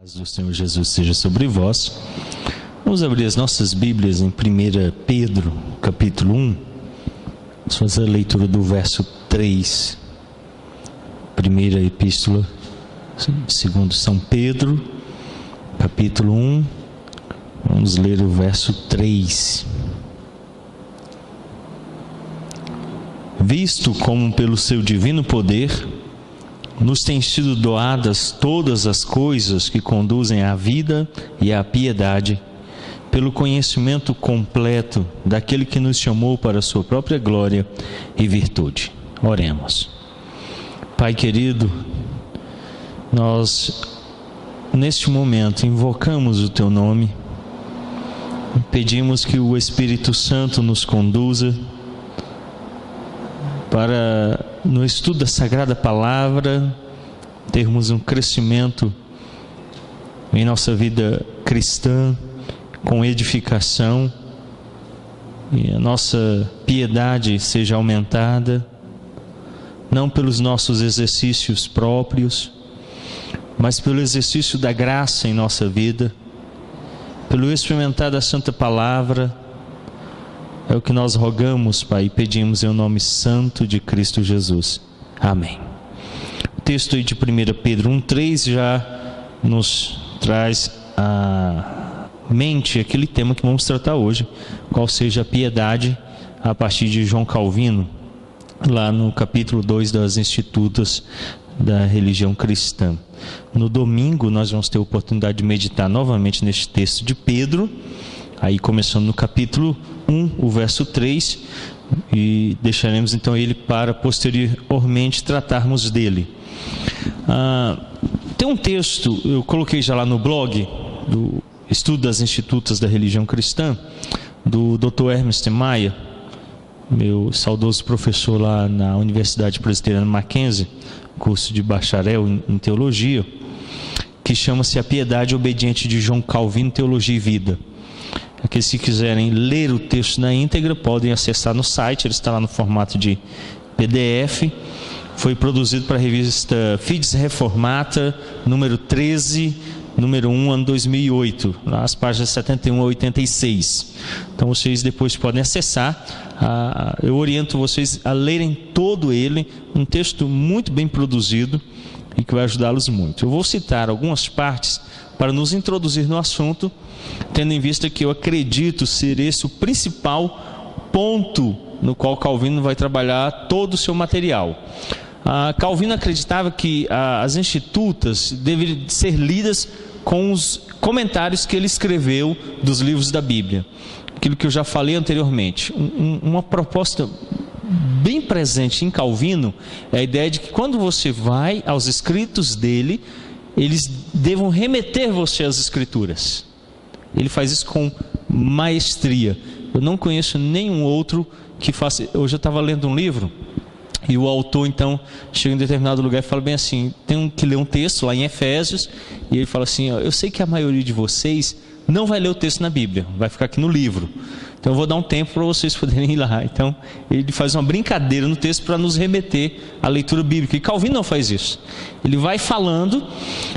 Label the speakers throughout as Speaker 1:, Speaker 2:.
Speaker 1: A paz do Senhor Jesus seja sobre vós. Vamos abrir as nossas Bíblias em 1 Pedro, capítulo 1. Vamos fazer a leitura do verso 3. Primeira epístola, segundo São Pedro, capítulo 1. Vamos ler o verso 3. Visto como pelo seu divino poder nos têm sido doadas todas as coisas que conduzem à vida e à piedade, pelo conhecimento completo daquele que nos chamou para a sua própria glória e virtude. Oremos. Pai querido, nós neste momento invocamos o Teu nome, pedimos que o Espírito Santo nos conduza para, no estudo da Sagrada Palavra, termos um crescimento em nossa vida cristã, com edificação, e a nossa piedade seja aumentada, não pelos nossos exercícios próprios, mas pelo exercício da graça em nossa vida, pelo experimentar da Santa Palavra. É o que nós rogamos, Pai, e pedimos em nome santo de Cristo Jesus. Amém. O texto aí de 1 Pedro 1,3 já nos traz à mente aquele tema que vamos tratar hoje, qual seja a piedade, a partir de João Calvino, lá no capítulo 2 das Institutas da Religião Cristã. No domingo nós vamos ter a oportunidade de meditar novamente neste texto de Pedro, aí começando no capítulo 1, o verso 3, e deixaremos então ele para posteriormente tratarmos dele. Tem um texto, eu coloquei já lá no blog, do Estudo das Institutas da Religião Cristã, do Dr. Ernest Maia, meu saudoso professor lá na Universidade Presbiteriana Mackenzie, curso de bacharel em Teologia, que chama-se A Piedade Obediente de João Calvino, Teologia e Vida. Aqueles que quiserem ler o texto na íntegra podem acessar no site, ele está lá no formato de PDF. Foi produzido para a revista Fides Reformata, número 13, número 1, ano 2008, nas páginas 71 a 86. Então vocês depois podem acessar. Eu oriento vocês a lerem todo ele, um texto muito bem produzido e que vai ajudá-los muito. Eu vou citar algumas partes para nos introduzir no assunto, tendo em vista que eu acredito ser esse o principal ponto no qual Calvino vai trabalhar todo o seu material. Calvino acreditava que as institutas deveriam ser lidas com os comentários que ele escreveu dos livros da Bíblia. Aquilo que eu já falei anteriormente. Uma proposta bem presente em Calvino é a ideia de que quando você vai aos escritos dele, eles devam remeter você às Escrituras. Ele faz isso com maestria. Eu não conheço nenhum outro que faça. Hoje eu estava lendo um livro e o autor então chega em determinado lugar e fala bem assim, tem que ler um texto lá em Efésios, e ele fala assim, eu sei que a maioria de vocês não vai ler o texto na Bíblia, vai ficar aqui no livro, então eu vou dar um tempo para vocês poderem ir lá. Então ele faz uma brincadeira no texto para nos remeter à leitura bíblica, e Calvino não faz isso. Ele vai falando,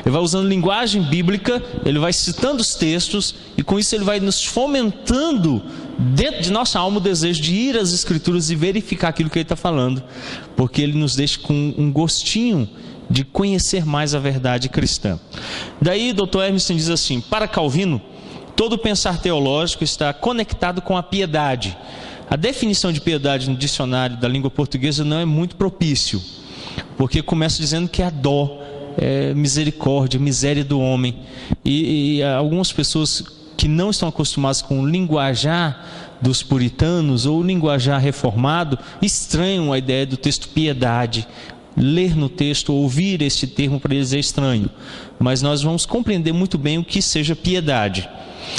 Speaker 1: ele vai usando linguagem bíblica, ele vai citando os textos, e com isso ele vai nos fomentando dentro de nossa alma o desejo de ir às Escrituras e verificar aquilo que ele está falando, porque ele nos deixa com um gostinho de conhecer mais a verdade cristã. Daí Dr. Emerson diz assim, para Calvino, todo pensar teológico está conectado com a piedade. A definição de piedade no dicionário da língua portuguesa não é muito propício, porque começa dizendo que é a dó, é misericórdia, miséria do homem. E algumas pessoas que não estão acostumadas com o linguajar dos puritanos ou o linguajar reformado, estranham a ideia do texto piedade. Ler no texto, ouvir este termo para eles é estranho, mas nós vamos compreender muito bem o que seja piedade.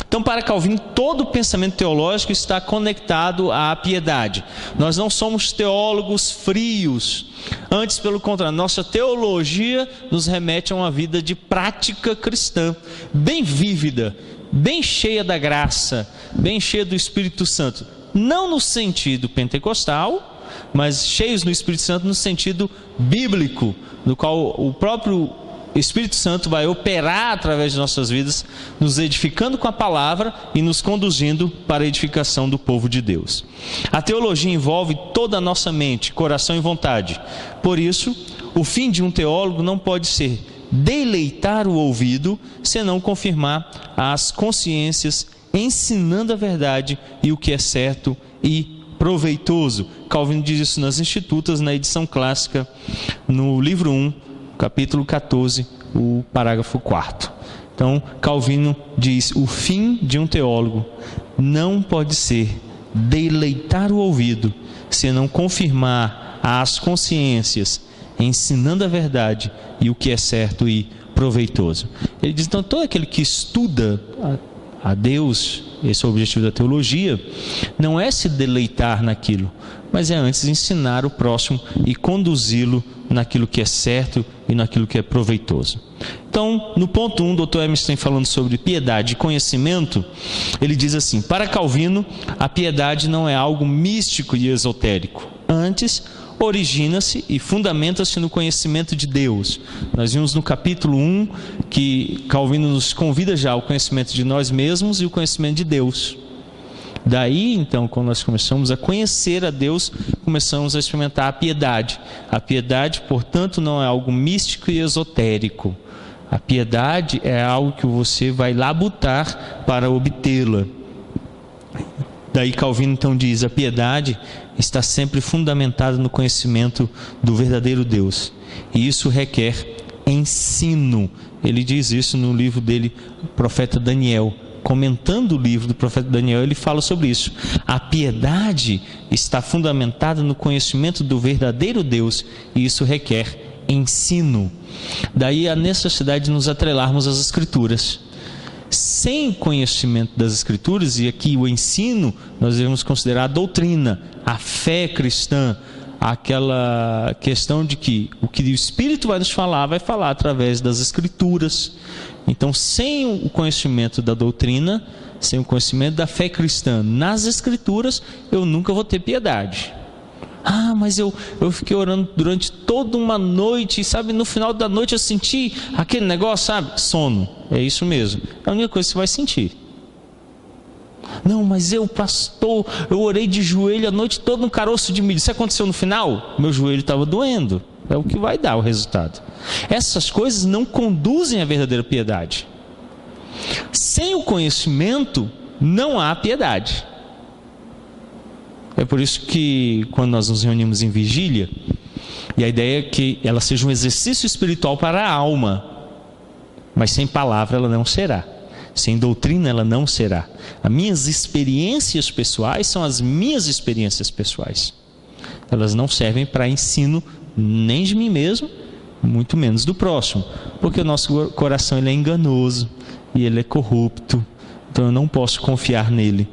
Speaker 1: Então, para Calvino, todo pensamento teológico está conectado à piedade. Nós não somos teólogos frios, antes pelo contrário, nossa teologia nos remete a uma vida de prática cristã, bem vívida, bem cheia da graça, bem cheia do Espírito Santo, não no sentido pentecostal, mas cheios no Espírito Santo no sentido bíblico, no qual o próprio o Espírito Santo vai operar através de nossas vidas, nos edificando com a palavra e nos conduzindo para a edificação do povo de Deus. A teologia envolve toda a nossa mente, coração e vontade. Por isso, o fim de um teólogo não pode ser deleitar o ouvido, senão confirmar as consciências, ensinando a verdade e o que é certo e proveitoso. Calvino diz isso nas Institutas, na edição clássica, no livro 1, capítulo 14, o parágrafo 4º. Então, Calvino diz: o fim de um teólogo não pode ser deleitar o ouvido, senão confirmar as consciências, ensinando a verdade e o que é certo e proveitoso. Ele diz, então, todo aquele que estuda a Deus, esse é o objetivo da teologia, não é se deleitar naquilo, mas é antes ensinar o próximo e conduzi-lo naquilo que é certo e naquilo que é proveitoso. Então, no ponto 1, o Dr. Emerson falando sobre piedade e conhecimento, ele diz assim: para Calvino, a piedade não é algo místico e esotérico. Antes, origina-se e fundamenta-se no conhecimento de Deus. Nós vimos no capítulo 1 que Calvino nos convida já ao conhecimento de nós mesmos e o conhecimento de Deus. Daí, então, quando nós começamos a conhecer a Deus, começamos a experimentar a piedade. A piedade, portanto, não é algo místico e esotérico. A piedade é algo que você vai labutar para obtê-la. Daí Calvino então diz: a piedade está sempre fundamentada no conhecimento do verdadeiro Deus. E isso requer ensino. Ele diz isso no livro dele, o profeta Daniel. Comentando o livro do profeta Daniel, ele fala sobre isso. A piedade está fundamentada no conhecimento do verdadeiro Deus, e isso requer ensino. Daí a necessidade de nos atrelarmos às Escrituras. Sem conhecimento das Escrituras, e aqui o ensino, nós devemos considerar a doutrina, a fé cristã, aquela questão de que o que o Espírito vai nos falar, vai falar através das Escrituras. Então, sem o conhecimento da doutrina, sem o conhecimento da fé cristã nas Escrituras, eu nunca vou ter piedade. Ah, mas eu fiquei orando durante toda uma noite, e sabe, no final da noite eu senti aquele negócio, sabe, sono. É isso mesmo, é a única coisa que você vai sentir. Não, mas pastor, eu orei de joelho a noite toda no caroço de milho. Isso aconteceu no final? Meu joelho estava doendo. É o que vai dar o resultado. Essas coisas não conduzem à verdadeira piedade. Sem o conhecimento, não há piedade. É por isso que quando nós nos reunimos em vigília, e a ideia é que ela seja um exercício espiritual para a alma, mas sem palavra ela não será, sem doutrina ela não será. As minhas experiências pessoais são as minhas experiências pessoais. Elas não servem para ensino nem de mim mesmo, muito menos do próximo, porque o nosso coração ele é enganoso e ele é corrupto. Então eu não posso confiar nele.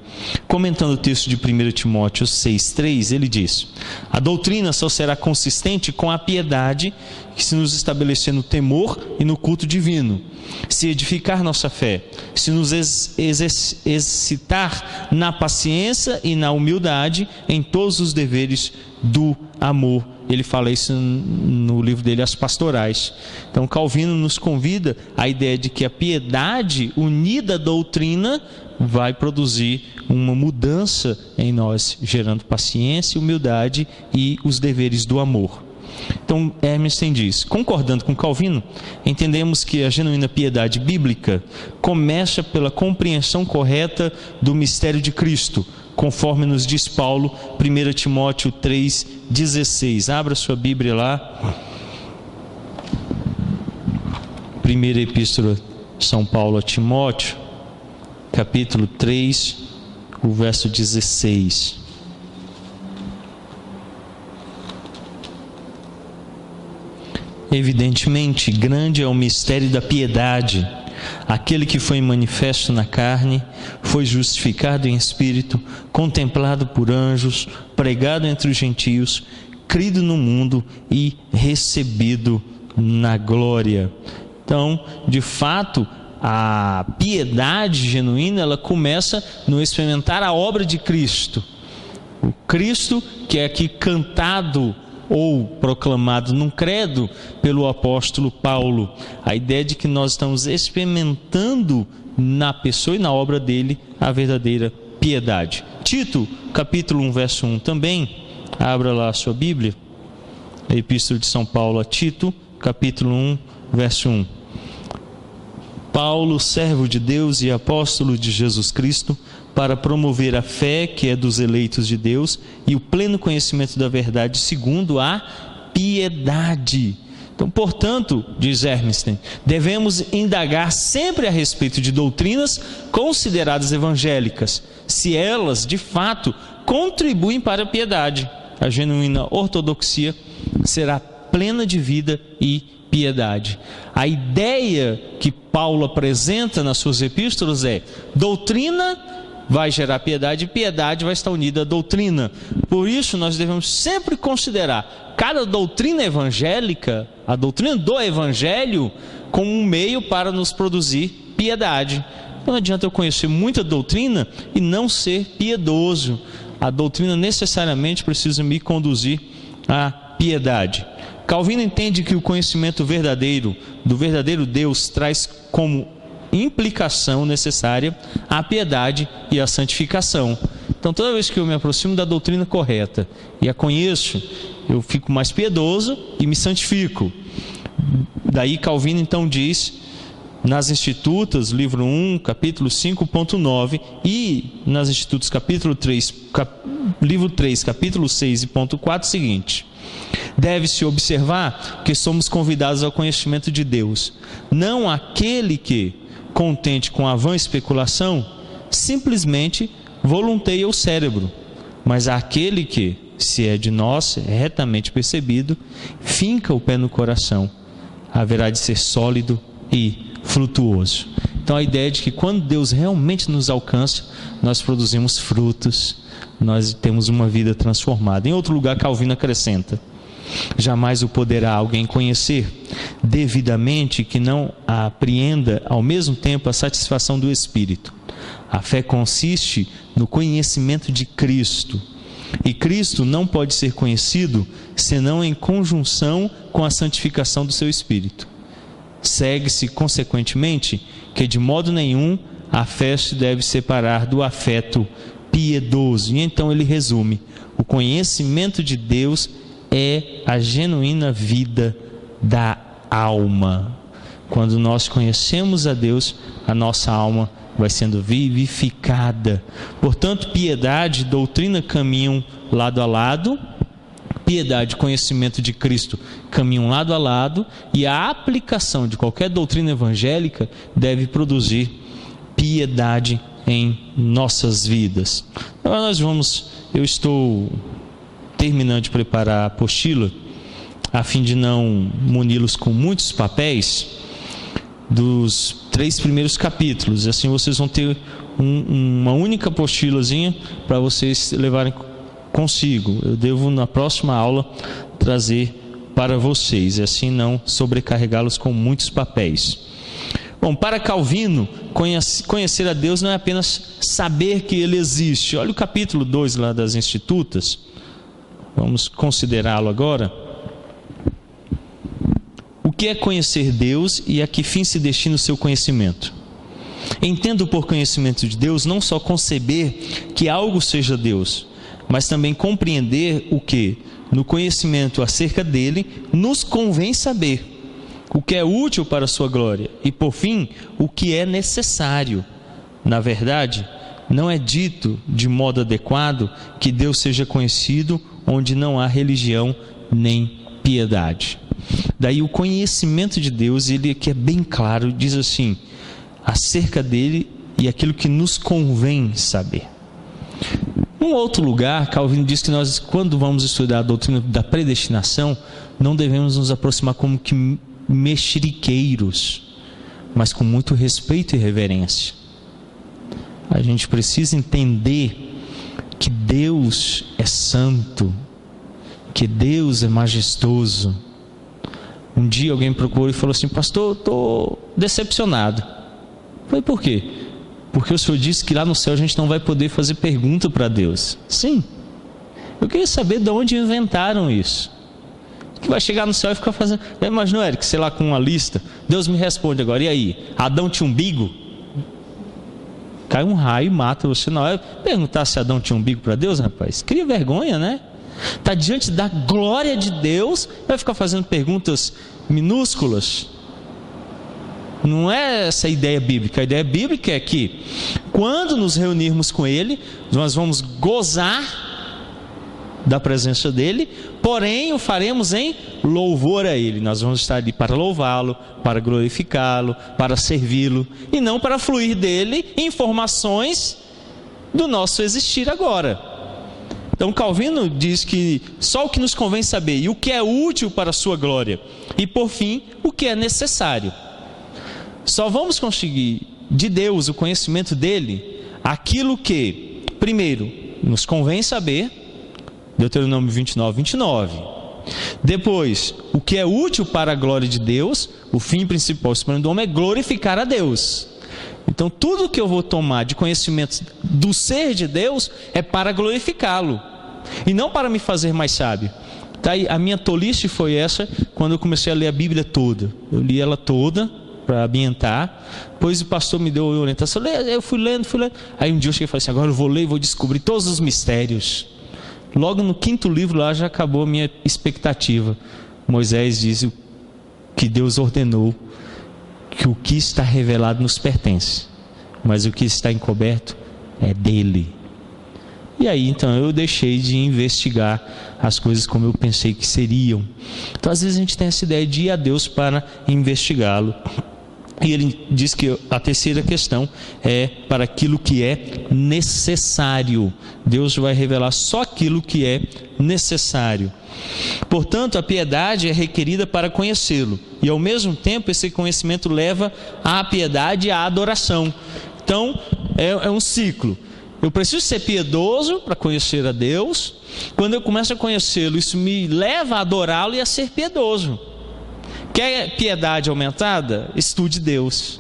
Speaker 1: Comentando o texto de 1 Timóteo 6,3, ele diz: a doutrina só será consistente com a piedade que se nos estabelecer no temor e no culto divino, se edificar nossa fé, se nos exercitar na paciência e na humildade em todos os deveres do amor. Ele fala isso no livro dele, As Pastorais. Então Calvino nos convida à ideia de que a piedade unida à doutrina vai produzir uma mudança em nós, gerando paciência, humildade e os deveres do amor. Então Emerson diz: concordando com Calvino, entendemos que a genuína piedade bíblica começa pela compreensão correta do mistério de Cristo, conforme nos diz Paulo, 1 Timóteo 3,16. Abra sua Bíblia lá. Primeira Epístola de São Paulo a Timóteo, capítulo 3, o verso 16. Evidentemente, grande é o mistério da piedade. Aquele que foi manifesto na carne, foi justificado em espírito, contemplado por anjos, pregado entre os gentios, crido no mundo e recebido na glória. Então, de fato, a piedade genuína, ela começa no experimentar a obra de Cristo. O Cristo que é aqui cantado ou proclamado num credo pelo apóstolo Paulo. A ideia de que nós estamos experimentando na pessoa e na obra dele a verdadeira piedade. Tito, capítulo 1, verso 1 também. Abra lá a sua Bíblia. A Epístola de São Paulo a Tito, capítulo 1, verso 1. Paulo, servo de Deus e apóstolo de Jesus Cristo, para promover a fé que é dos eleitos de Deus e o pleno conhecimento da verdade segundo a piedade. Então, portanto, diz Hermsten, devemos indagar sempre a respeito de doutrinas consideradas evangélicas, se elas, de fato, contribuem para a piedade. A genuína ortodoxia será plena de vida e piedade. A ideia que Paulo apresenta nas suas epístolas é: doutrina vai gerar piedade e piedade vai estar unida à doutrina. Por isso nós devemos sempre considerar cada doutrina evangélica, a doutrina do evangelho, como um meio para nos produzir piedade. Não adianta eu conhecer muita doutrina e não ser piedoso. A doutrina necessariamente precisa me conduzir à piedade. Calvino entende que o conhecimento verdadeiro do verdadeiro Deus traz como implicação necessária a piedade e a santificação. Então, toda vez que eu me aproximo da doutrina correta e a conheço, eu fico mais piedoso e me santifico. Daí Calvino então diz, nas Institutas, livro 1, capítulo 5.9, e nas Institutas, capítulo 3, livro 3, capítulo 6 e ponto 4, seguinte: deve-se observar que somos convidados ao conhecimento de Deus, não aquele que, contente com a vã especulação, simplesmente volunteia o cérebro, mas aquele que, se é de nós, retamente percebido, finca o pé no coração, haverá de ser sólido e frutuoso. Então a ideia é de que quando Deus realmente nos alcança, nós produzimos frutos, nós temos uma vida transformada. Em outro lugar, Calvino acrescenta: jamais o poderá alguém conhecer devidamente que não apreenda ao mesmo tempo a satisfação do Espírito. A fé consiste no conhecimento de Cristo, e Cristo não pode ser conhecido senão em conjunção com a santificação do seu Espírito. Segue-se, consequentemente, que de modo nenhum a fé se deve separar do afeto piedoso. E então ele resume: o conhecimento de Deus é a genuína vida da alma. Quando nós conhecemos a Deus, a nossa alma vai sendo vivificada. Portanto, piedade e doutrina caminham lado a lado. Piedade e conhecimento de Cristo caminham lado a lado, e a aplicação de qualquer doutrina evangélica deve produzir piedade em nossas vidas. Agora eu estou terminando de preparar a apostila, a fim de não muni-los com muitos papéis, dos 3 primeiros capítulos. Assim vocês vão ter uma única apostilazinha para vocês levarem consigo. Eu devo na próxima aula trazer para vocês, e assim não sobrecarregá-los com muitos papéis. Bom, para Calvino, conhecer a Deus não é apenas saber que Ele existe. Olha o capítulo 2 lá das Institutas. Vamos considerá-lo agora. O que é conhecer Deus e a que fim se destina o seu conhecimento? Entendo por conhecimento de Deus não só conceber que algo seja Deus, mas também compreender o que, no conhecimento acerca dele, nos convém saber, o que é útil para a sua glória e, por fim, o que é necessário. Na verdade, não é dito de modo adequado que Deus seja conhecido onde não há religião nem piedade. Daí o conhecimento de Deus, ele aqui é bem claro, diz assim, acerca dele e aquilo que nos convém saber. Em outro lugar, Calvino diz que nós, quando vamos estudar a doutrina da predestinação, não devemos nos aproximar como que mexeriqueiros, mas com muito respeito e reverência. A gente precisa entender que Deus é santo, que Deus é majestoso. Um dia alguém procurou e falou assim: pastor, estou decepcionado. Eu falei: por quê? Porque o senhor disse que lá no céu a gente não vai poder fazer pergunta para Deus. Sim. Eu queria saber de onde inventaram isso. que vai chegar no céu e ficar fazendo. Imaginou, Eric, sei lá, com uma lista. Deus me responde agora, e aí? Adão tinha umbigo? Cai um raio e mata você na hora. Perguntar se Adão tinha umbigo para Deus, rapaz? Cria vergonha, né? Está diante da glória de Deus, vai ficar fazendo perguntas minúsculas. Não é essa a ideia bíblica. A ideia bíblica é que quando nos reunirmos com Ele, nós vamos gozar da presença dEle, porém o faremos em louvor a Ele. Nós vamos estar ali para louvá-lo, para glorificá-lo, para servi-lo, e não para fluir dEle informações do nosso existir agora. Então Calvino diz que só o que nos convém saber, e o que é útil para a sua glória, e por fim, o que é necessário. Só vamos conseguir de Deus o conhecimento dEle, aquilo que, primeiro, nos convém saber, Deuteronômio 29, 29. Depois, o que é útil para a glória de Deus, o fim principal, o supremo do homem, é glorificar a Deus. Então, tudo que eu vou tomar de conhecimento do ser de Deus é para glorificá-lo, e não para me fazer mais sábio. Tá aí, a minha tolice foi essa, quando eu comecei a ler a Bíblia toda. Eu li ela toda, para ambientar, depois o pastor me deu a orientação, eu fui lendo. Aí um dia eu cheguei e falei assim, agora eu vou ler e vou descobrir todos os mistérios. Logo no 5º livro lá já acabou a minha expectativa. Moisés diz que Deus ordenou que o que está revelado nos pertence, mas o que está encoberto é dele. E aí então eu deixei de investigar as coisas como eu pensei que seriam. Então às vezes a gente tem essa ideia de ir a Deus para investigá-lo. E ele diz que a terceira questão é para aquilo que é necessário. Deus vai revelar só aquilo que é necessário. Portanto, a piedade é requerida para conhecê-lo. E ao mesmo tempo, esse conhecimento leva à piedade e à adoração. Então, é um ciclo. Eu preciso ser piedoso para conhecer a Deus. Quando eu começo a conhecê-lo, isso me leva a adorá-lo e a ser piedoso. Quer piedade aumentada? Estude Deus.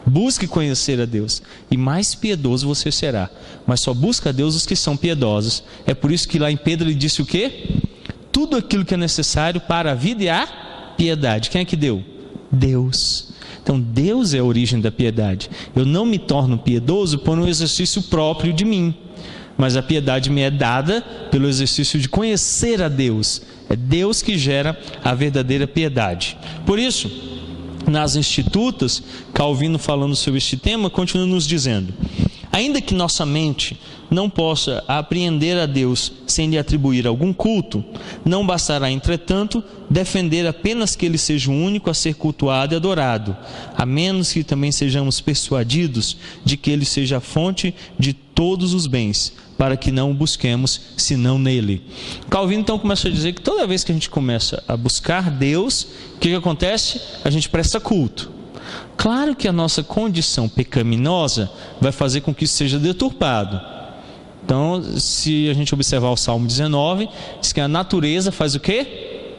Speaker 1: Busque conhecer a Deus. E mais piedoso você será. Mas só busca a Deus os que são piedosos. É por isso que lá em Pedro ele disse o quê? Tudo aquilo que é necessário para a vida e a piedade. Quem é que deu? Deus. Então Deus é a origem da piedade. Eu não me torno piedoso por um exercício próprio de mim. Mas a piedade me é dada pelo exercício de conhecer a Deus. É Deus que gera a verdadeira piedade. Por isso, nas Institutas, Calvino, falando sobre este tema, continua nos dizendo: ainda que nossa mente não possa apreender a Deus sem lhe atribuir algum culto, não bastará, entretanto, defender apenas que Ele seja o único a ser cultuado e adorado, a menos que também sejamos persuadidos de que Ele seja a fonte de todos os bens, para que não o busquemos senão nele. Calvino então começa a dizer que toda vez que a gente começa a buscar Deus, o que acontece? A gente presta culto. Claro que a nossa condição pecaminosa vai fazer com que isso seja deturpado. Então, se a gente observar o Salmo 19, diz que a natureza faz o quê?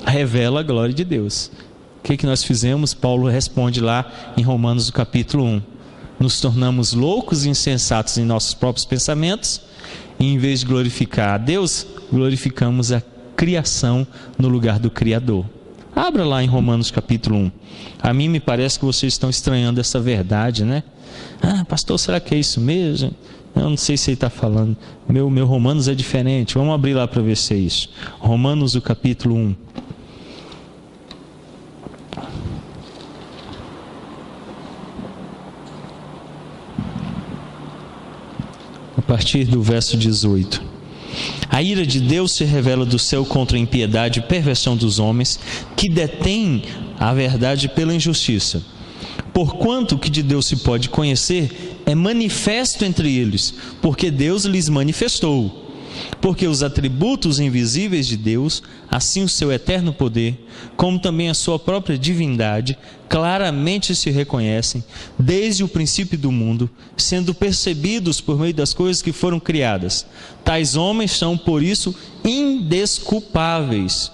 Speaker 1: Revela a glória de Deus. O que nós fizemos? Paulo responde lá em Romanos, no capítulo 1. Nos tornamos loucos e insensatos em nossos próprios pensamentos, e em vez de glorificar a Deus, glorificamos a criação no lugar do Criador. Abra lá em Romanos capítulo 1. A mim me parece que vocês estão estranhando essa verdade, né? Ah, pastor, será que é isso mesmo? Eu não sei se ele está falando. Meu Romanos é diferente. Vamos abrir lá para ver se é isso. Romanos, o capítulo 1. A partir do verso 18. A ira de Deus se revela do céu contra a impiedade e perversão dos homens, que detêm a verdade pela injustiça. Porquanto o que de Deus se pode conhecer é manifesto entre eles, porque Deus lhes manifestou. Porque os atributos invisíveis de Deus, assim o seu eterno poder, como também a sua própria divindade, claramente se reconhecem desde o princípio do mundo, sendo percebidos por meio das coisas que foram criadas. Tais homens são, por isso, indesculpáveis,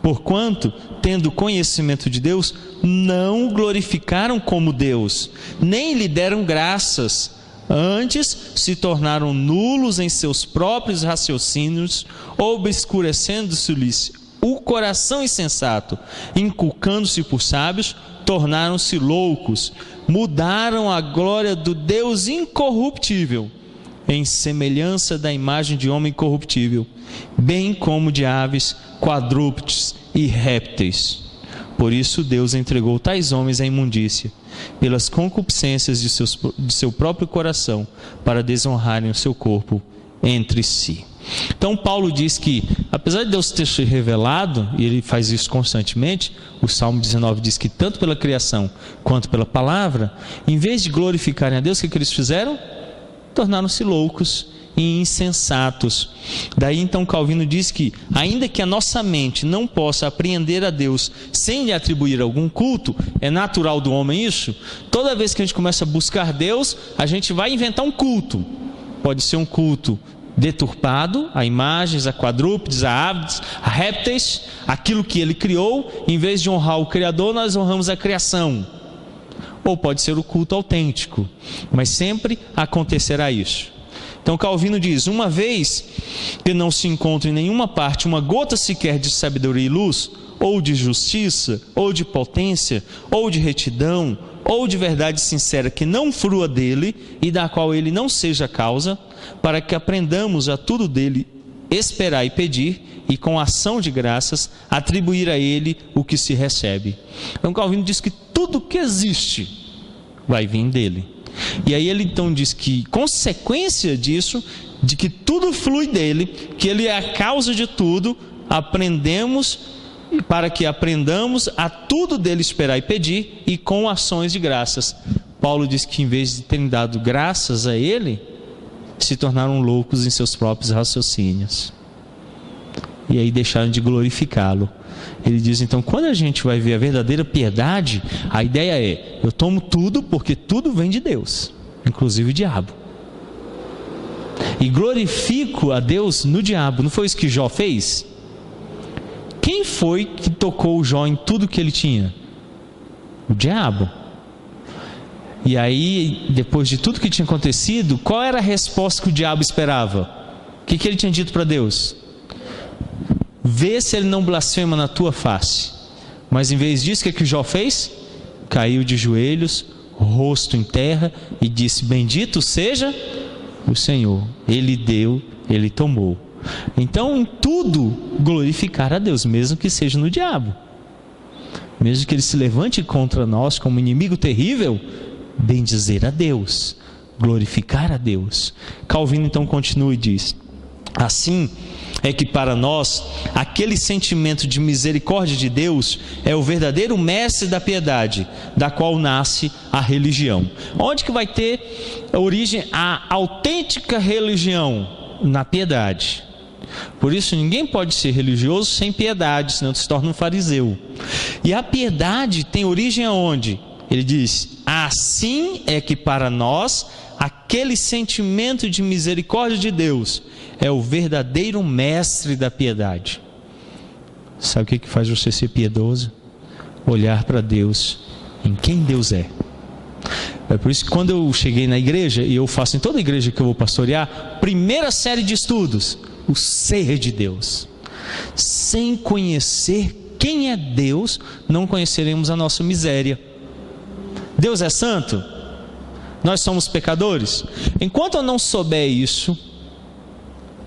Speaker 1: porquanto, tendo conhecimento de Deus, não o glorificaram como Deus, nem lhe deram graças. Antes se tornaram nulos em seus próprios raciocínios, obscurecendo-se-lhes o coração insensato, inculcando-se por sábios, tornaram-se loucos, mudaram a glória do Deus incorruptível em semelhança da imagem de homem corruptível, bem como de aves, quadrúpedes e répteis. Por isso Deus entregou tais homens à imundícia, pelas concupiscências de seu próprio coração, para desonrarem o seu corpo entre si. Então Paulo diz que, apesar de Deus ter se revelado, e ele faz isso constantemente, o Salmo 19 diz que tanto pela criação quanto pela palavra, em vez de glorificarem a Deus, o que eles fizeram? Tornaram-se loucos e insensatos. Daí então Calvino diz que, ainda que a nossa mente não possa apreender a Deus sem lhe atribuir algum culto, é natural do homem isso. Toda vez que a gente começa a buscar Deus, a gente vai inventar um culto. Pode ser um culto deturpado, a imagens, a quadrúpedes, a aves, a répteis, aquilo que ele criou. Em vez de honrar o Criador, nós honramos a criação. Ou pode ser o culto autêntico, mas sempre acontecerá isso. Então Calvino diz: uma vez que não se encontra em nenhuma parte uma gota sequer de sabedoria e luz, ou de justiça, ou de potência, ou de retidão, ou de verdade sincera que não frua dele e da qual ele não seja causa, para que aprendamos a tudo dele esperar e pedir, e com ação de graças atribuir a ele o que se recebe. Então Calvino diz que tudo que existe vai vir dele. E aí ele então diz que, consequência disso, de que tudo flui dele, que ele é a causa de tudo, para que aprendamos a tudo dele esperar e pedir, e com ações de graças. Paulo diz que, em vez de terem dado graças a ele, se tornaram loucos em seus próprios raciocínios, e aí deixaram de glorificá-lo. Ele diz então, quando a gente vai ver a verdadeira piedade, a ideia é: eu tomo tudo porque tudo vem de Deus, inclusive o diabo, e glorifico a Deus no diabo. Não foi isso que Jó fez? Quem foi que tocou o Jó em tudo que ele tinha? O diabo. E aí, depois de tudo que tinha acontecido, qual era a resposta que o diabo esperava? O que ele tinha dito para Deus? Vê se ele não blasfema na tua face. Mas em vez disso, o que Jó fez? Caiu de joelhos, rosto em terra, e disse: bendito seja o Senhor, Ele deu, Ele tomou. Então, em tudo, glorificar a Deus, mesmo que seja no diabo, mesmo que ele se levante contra nós como inimigo terrível, bendizer a Deus, glorificar a Deus. Calvino então continua e diz: assim é que para nós, aquele sentimento de misericórdia de Deus é o verdadeiro mestre da piedade, da qual nasce a religião. Onde que vai ter origem a autêntica religião? Na piedade. Por isso ninguém pode ser religioso sem piedade, senão se torna um fariseu. E a piedade tem origem aonde? Ele diz: assim é que para nós aquele sentimento de misericórdia de Deus é o verdadeiro mestre da piedade. Sabe o que faz você ser piedoso? Olhar para Deus, em quem Deus é. É por isso que quando eu cheguei na igreja, e eu faço em toda igreja que eu vou pastorear, primeira série de estudos, o ser de Deus. Sem conhecer quem é Deus, não conheceremos a nossa miséria. Deus é santo? Nós somos pecadores? Enquanto eu não souber isso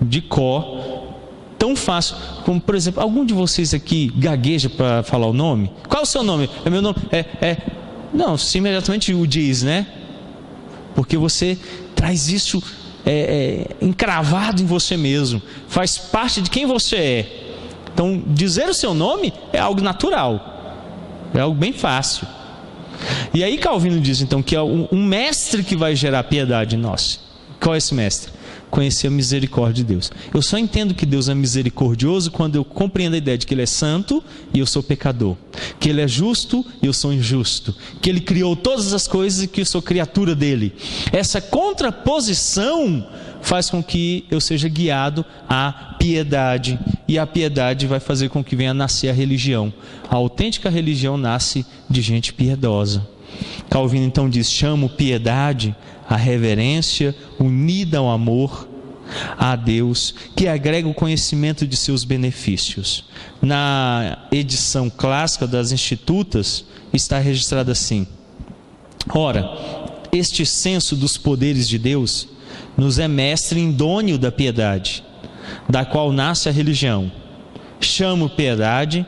Speaker 1: de cor, tão fácil como, por exemplo, algum de vocês aqui gagueja para falar o nome? Qual é o seu nome? É meu nome? Não, se imediatamente o diz, né? Porque você traz isso encravado em você mesmo, faz parte de quem você é. Então, dizer o seu nome é algo natural, é algo bem fácil. E aí Calvino diz então que é um mestre que vai gerar piedade em nós. Qual é esse mestre? Conhecer a misericórdia de Deus. Eu só entendo que Deus é misericordioso quando eu compreendo a ideia de que Ele é santo e eu sou pecador, que Ele é justo e eu sou injusto, que Ele criou todas as coisas e que eu sou criatura dEle. Essa contraposição faz com que eu seja guiado à piedade, e a piedade vai fazer com que venha a nascer a religião. A autêntica religião nasce de gente piedosa. Calvino então diz: chamo piedade a reverência unida ao amor, a Deus, que agrega o conhecimento de seus benefícios. Na edição clássica das Institutas está registrado assim: ora, este senso dos poderes de Deus nos é mestre idôneo da piedade, da qual nasce a religião. Chamo piedade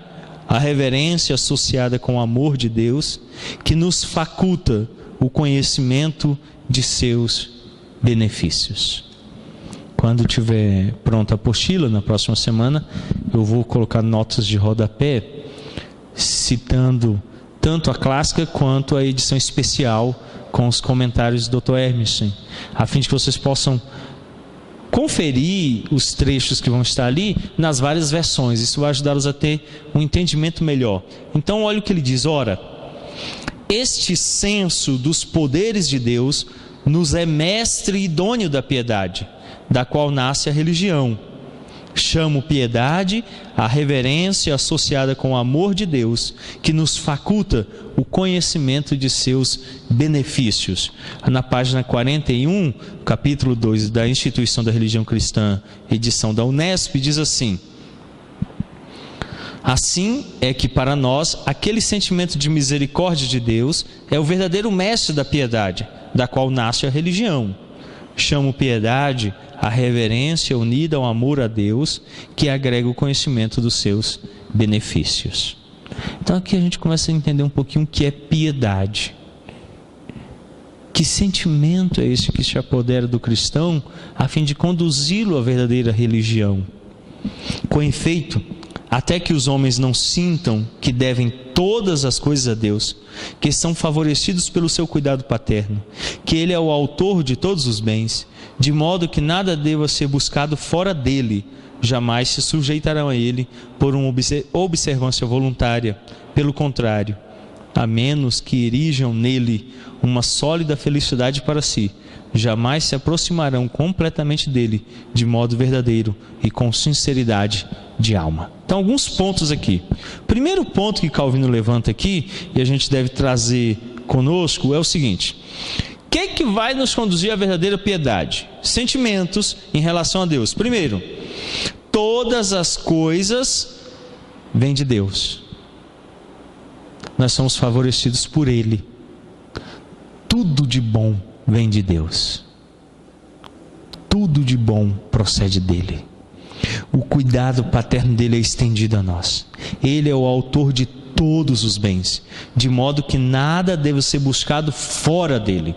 Speaker 1: a reverência associada com o amor de Deus, que nos faculta o conhecimento de seus benefícios. Quando tiver pronta a apostila, na próxima semana, eu vou colocar notas de rodapé, citando tanto a clássica quanto a edição especial com os comentários do Dr. Hermesen, a fim de que vocês possam conferir os trechos que vão estar ali nas várias versões. Isso vai ajudá-los a ter um entendimento melhor. Então, olha o que ele diz: ora, este senso dos poderes de Deus nos é mestre idôneo da piedade, da qual nasce a religião. Chamo piedade a reverência associada com o amor de Deus, que nos faculta o conhecimento de seus benefícios. Na página 41, capítulo 2 da Instituição da Religião Cristã, edição da Unesp, diz assim: assim é que para nós aquele sentimento de misericórdia de Deus é o verdadeiro mestre da piedade, da qual nasce a religião. Chamo piedade a reverência unida ao amor a Deus, que agrega o conhecimento dos seus benefícios. Então aqui a gente começa a entender um pouquinho o que é piedade. Que sentimento é esse que se apodera do cristão a fim de conduzi-lo à verdadeira religião? Com efeito, até que os homens não sintam que devem todas as coisas a Deus, que são favorecidos pelo seu cuidado paterno, que Ele é o autor de todos os bens, de modo que nada deva ser buscado fora dele, jamais se sujeitarão a ele por uma observância voluntária. Pelo contrário, a menos que erijam nele uma sólida felicidade para si, jamais se aproximarão completamente dele de modo verdadeiro e com sinceridade de alma. Então, alguns pontos aqui. Primeiro ponto que Calvino levanta aqui, e a gente deve trazer conosco, é o seguinte: o que vai nos conduzir à verdadeira piedade? Sentimentos em relação a Deus. Primeiro, todas as coisas vêm de Deus. Nós somos favorecidos por Ele. Tudo de bom vem de Deus. Tudo de bom procede dEle. O cuidado paterno dEle é estendido a nós. Ele é o autor de todos os bens, de modo que nada deve ser buscado fora dele.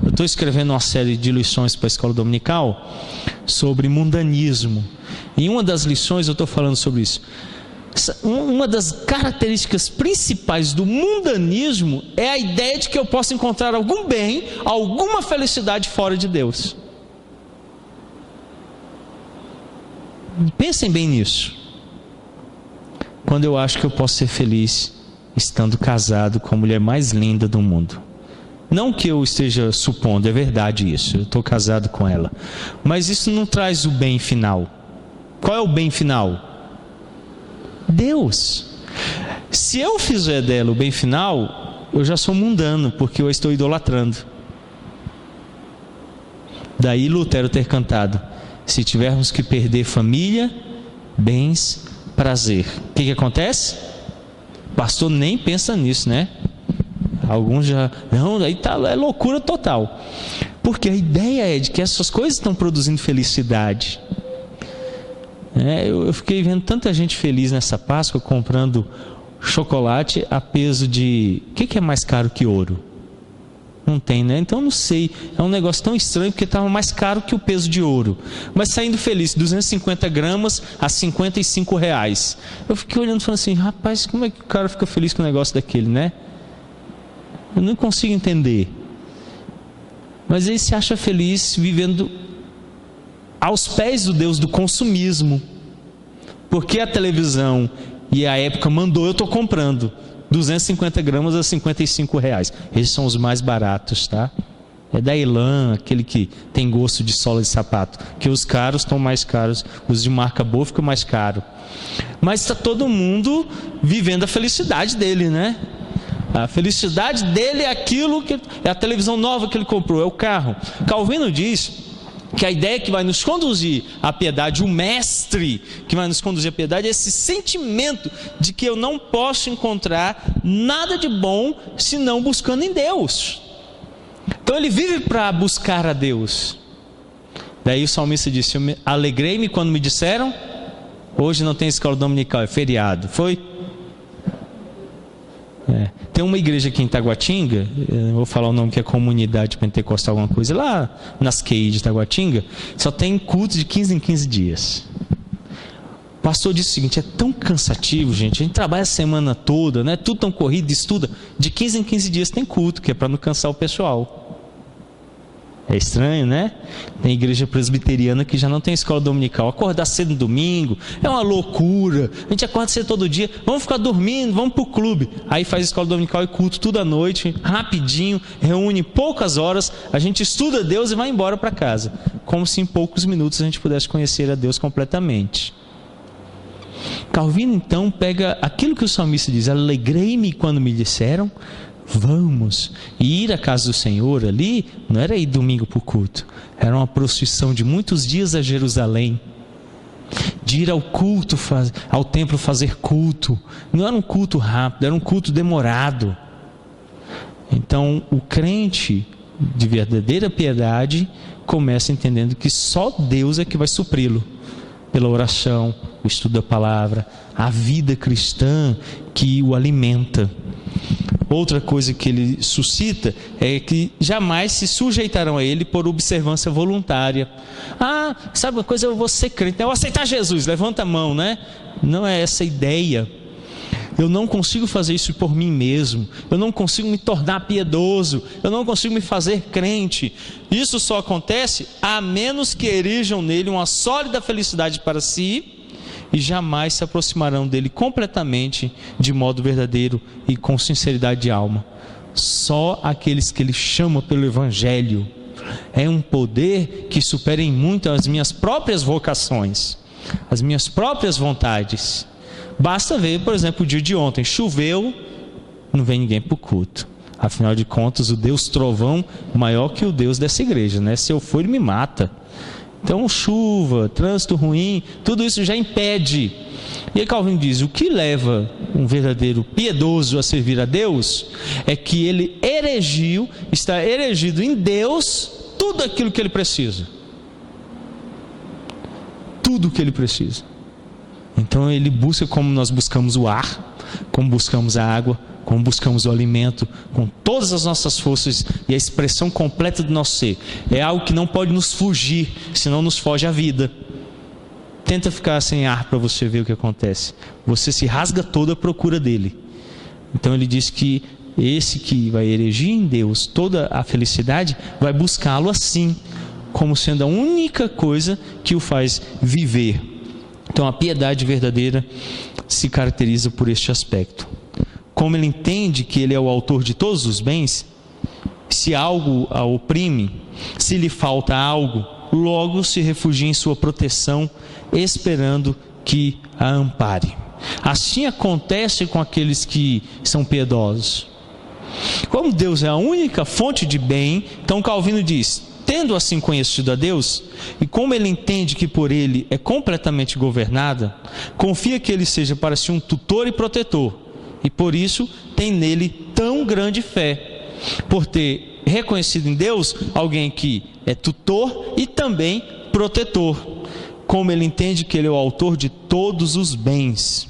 Speaker 1: Eu estou escrevendo uma série de lições para a escola dominical sobre mundanismo. Em uma das lições eu estou falando sobre isso. Uma das características principais do mundanismo é a ideia de que eu posso encontrar algum bem, alguma felicidade fora de Deus. Pensem bem nisso. Quando eu acho que eu posso ser feliz estando casado com a mulher mais linda do mundo. Não que eu esteja supondo, é verdade isso, eu estou casado com ela. Mas isso não traz o bem final. Qual é o bem final? Deus. Se eu fizer dela o bem final, eu já sou mundano, porque eu a estou idolatrando. Daí Lutero ter cantado: se tivermos que perder família, bens, prazer. O que acontece? O pastor nem pensa nisso, né? Alguns já... Não, aí tá, é loucura total. Porque a ideia é de que essas coisas estão produzindo felicidade. Eu fiquei vendo tanta gente feliz nessa Páscoa comprando chocolate a peso de... O que é mais caro que ouro? Não tem, né? Então não sei, é um negócio tão estranho porque estava mais caro que o peso de ouro, mas saindo feliz, 250 gramas a R$55. Eu fiquei olhando e falando assim: rapaz, como é que o cara fica feliz com um negócio daquele, né? Eu não consigo entender. Mas ele se acha feliz vivendo aos pés do Deus do consumismo, porque a televisão e a época mandou, eu estou comprando 250 gramas a R$55. Esses são os mais baratos, tá? É da Elan, aquele que tem gosto de sola de sapato. Que os caros estão mais caros, os de marca boa ficam mais caros. Mas está todo mundo vivendo a felicidade dele, né? A felicidade dele é aquilo que é a televisão nova que ele comprou, é o carro. Calvino diz Que a ideia que vai nos conduzir à piedade, o mestre que vai nos conduzir à piedade, é esse sentimento de que eu não posso encontrar nada de bom senão buscando em Deus. Então ele vive para buscar a Deus. Daí o salmista disse: eu alegrei-me quando me disseram, hoje não tem escola dominical, é feriado. Foi? Tem uma igreja aqui em Taguatinga, eu vou falar o nome, que é Comunidade Pentecostal alguma coisa, lá nas QI de Taguatinga, só tem culto de 15 em 15 dias. O pastor disse o seguinte: é tão cansativo, gente, a gente trabalha a semana toda, né? Tudo tão corrido, estuda, de 15 em 15 dias tem culto, que é para não cansar o pessoal. É estranho, né? Tem igreja presbiteriana que já não tem escola dominical. Acordar cedo no domingo é uma loucura. A gente acorda cedo todo dia, vamos ficar dormindo, vamos para o clube. Aí faz escola dominical e culto tudo à noite, rapidinho, reúne poucas horas, a gente estuda Deus e vai embora para casa. Como se em poucos minutos a gente pudesse conhecer a Deus completamente. Calvino então pega aquilo que o salmista diz: alegrei-me quando me disseram, vamos. E ir à casa do Senhor ali não era ir domingo para o culto, era uma procissão de muitos dias a Jerusalém, de ir ao culto, ao templo fazer culto. Não era um culto rápido, era um culto demorado. Então o crente de verdadeira piedade começa entendendo que só Deus é que vai supri-lo, pela oração, o estudo da palavra, a vida cristã que o alimenta. Outra coisa que ele suscita é que jamais se sujeitarão a ele por observância voluntária. Ah, sabe uma coisa, eu vou ser crente, eu vou aceitar Jesus, levanta a mão, né? Não é essa a ideia. Eu não consigo fazer isso por mim mesmo, eu não consigo me tornar piedoso, eu não consigo me fazer crente. Isso só acontece a menos que erijam nele uma sólida felicidade para si, e jamais se aproximarão dele completamente, de modo verdadeiro e com sinceridade de alma. Só aqueles que ele chama pelo Evangelho. É um poder que supera em muito as minhas próprias vocações, as minhas próprias vontades. Basta ver, por exemplo, o dia de ontem, choveu, não vem ninguém para o culto. Afinal de contas, o Deus trovão maior que o Deus dessa igreja, né? Se eu for, ele me mata. Então chuva, trânsito ruim, tudo isso já impede. E aí Calvino diz: o que leva um verdadeiro piedoso a servir a Deus é que ele está erigido em Deus tudo aquilo que ele precisa. Tudo o que ele precisa. Então ele busca como nós buscamos o ar, como buscamos a água, como buscamos o alimento, com todas as nossas forças e a expressão completa do nosso ser. É algo que não pode nos fugir, senão nos foge a vida. Tenta ficar sem ar para você ver o que acontece. Você se rasga todo à procura dele. Então ele diz que esse que vai erigir em Deus toda a felicidade, vai buscá-lo assim, como sendo a única coisa que o faz viver. Então a piedade verdadeira se caracteriza por este aspecto. Como ele entende que ele é o autor de todos os bens, se algo a oprime, se lhe falta algo, logo se refugia em sua proteção, esperando que a ampare. Assim acontece com aqueles que são piedosos. Como Deus é a única fonte de bem, então Calvino diz: tendo assim conhecido a Deus, e como ele entende que por ele é completamente governada, confia que ele seja para si um tutor e protetor, e por isso tem nele tão grande fé, por ter reconhecido em Deus alguém que é tutor e também protetor. Como ele entende que ele é o autor de todos os bens.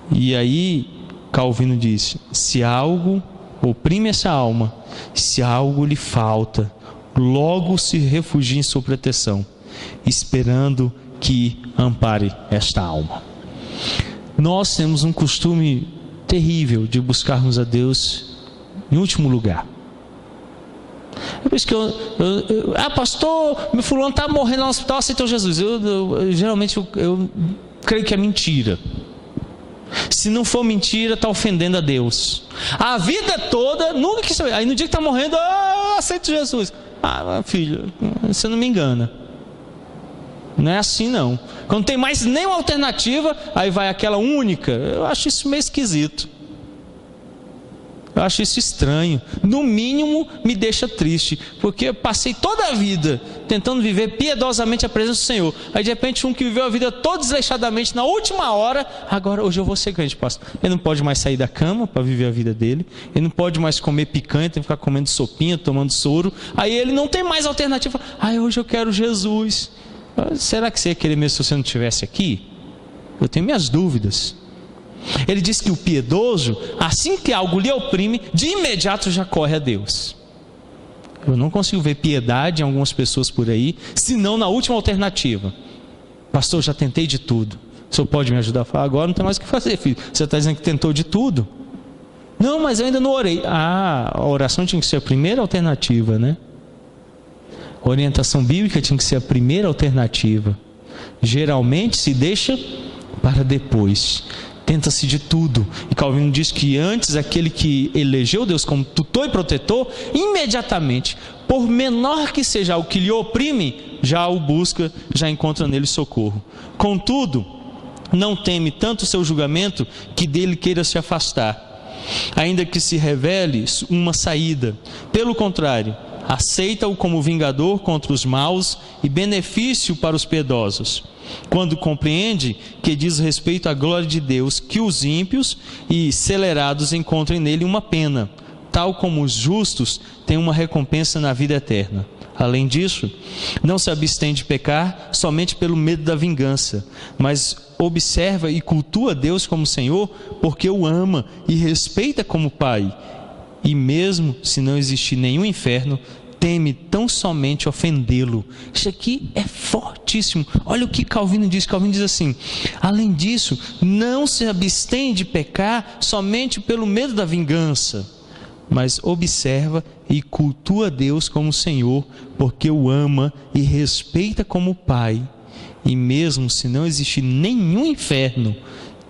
Speaker 1: E aí Calvino diz: se algo oprime essa alma, se algo lhe falta, logo se refugia em sua proteção, esperando que ampare esta alma. Nós temos um costume terrível de buscarmos a Deus em último lugar. É por isso que pastor, meu fulano está morrendo no hospital, aceitou Jesus. Geralmente eu creio que é mentira. Se não for mentira, está ofendendo a Deus. A vida toda, nunca quis saber. Aí no dia que está morrendo, eu aceito Jesus. Filho, você não me engana. Não é assim não. Quando tem mais nenhuma alternativa, aí vai aquela única. Eu acho isso meio esquisito. Eu acho isso estranho. No mínimo, me deixa triste, porque eu passei toda a vida tentando viver piedosamente a presença do Senhor. Aí, de repente, um que viveu a vida toda desleixadamente, na última hora, agora, hoje eu vou ser crente, pastor. Ele não pode mais sair da cama para viver a vida dele. Ele não pode mais comer picanha, tem que ficar comendo sopinha, tomando soro. Aí ele não tem mais alternativa. Hoje eu quero Jesus. Será que você ia querer mesmo se você não estivesse aqui? Eu tenho minhas dúvidas. Ele diz que o piedoso, assim que algo lhe oprime, de imediato já corre a Deus. Eu não consigo ver piedade em algumas pessoas por aí, senão na última alternativa. Pastor, já tentei de tudo. O senhor pode me ajudar a falar? Agora não tem mais o que fazer, filho. Você está dizendo que tentou de tudo? Não, mas eu ainda não orei. A oração tinha que ser a primeira alternativa, né? A orientação bíblica tinha que ser a primeira alternativa. Geralmente se deixa para depois. Tenta-se de tudo. E Calvino diz que antes aquele que elegeu Deus como tutor e protetor, imediatamente, por menor que seja o que lhe oprime, já o busca, já encontra nele socorro. Contudo, não teme tanto o seu julgamento que dele queira se afastar, ainda que se revele uma saída. Pelo contrário, aceita-o como vingador contra os maus e benefício para os piedosos, quando compreende que diz respeito à glória de Deus, que os ímpios e celerados encontrem nele uma pena, tal como os justos têm uma recompensa na vida eterna. Além disso, não se abstém de pecar somente pelo medo da vingança, mas observa e cultua Deus como Senhor, porque o ama e respeita como Pai. E mesmo se não existir nenhum inferno, teme tão somente ofendê-lo. Isso aqui é fortíssimo. Olha o que Calvino diz. Calvino diz assim: além disso, não se abstém de pecar somente pelo medo da vingança, mas observa e cultua Deus como Senhor, porque o ama e respeita como Pai. E mesmo se não existir nenhum inferno,